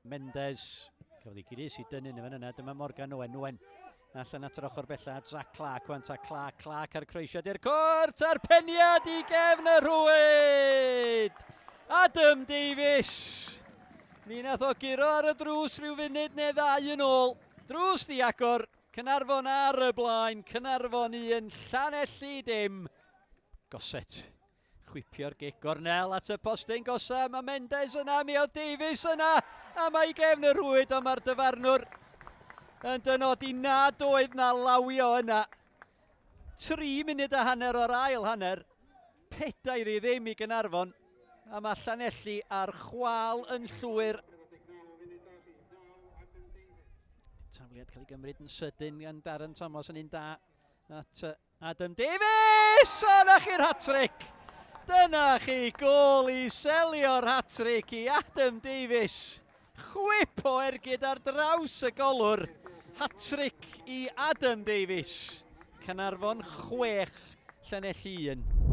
Mendes, cafodd ei gyrus i dynnu yn yna, dyma Morgan Owen. Allan at yr ochr bella, Jack Clark, wan ta Clark ar croesiad i'r cwrt, a'r peniad i gefn y rwyd! Adam Davies! Mi nath o giro ar y drws rhyw funud neu ddau yn ôl. Drws ddiagor, Caernarfon ar y blaen, Caernarfon 1, Llanelli dim. Goset, chwipio'r gic gornel at y postyn gosa, mae Mendes yna, mi oedd Davies yna, a mae i gefn y rwyd, ond mae'r dyfarnwr yn dynodi nad oedd na lawio yna. 3 munud a hanner o'r ail hanner, 4 i ddim i Gaernarfon, a mae Llanelli ar chwal yn llwyr. Tafliad cael ei gymryd yn sydyn gan Darren Thomas yn un da at Adam Davies! A na chi'r hat-trick! Dyna chi gol i selio'r hat-trick i Adam Davies. Chwip o ergyd ar draws y golwr. Hat-trick i Adam Davies. Caernarfon 6, Llanelli 1.